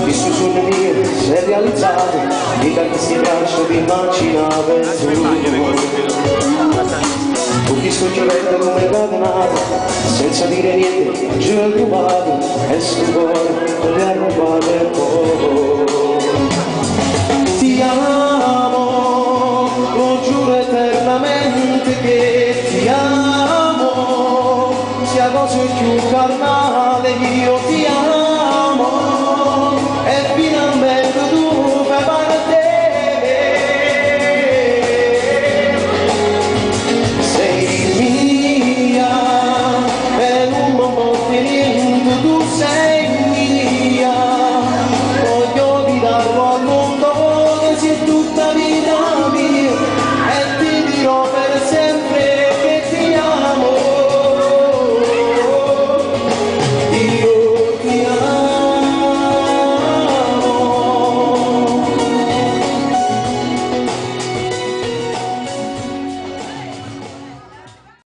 Visto sulle mie, si è realizzato, mica che si braccia di immaginare il ho visto il giovetto come catenato, senza dire niente, giù al rubato, e sul cuore non mi ha rubato il cuore. Ti amo, lo giuro eternamente che ti amo, sia cosa più carnale, io ti amo. Sei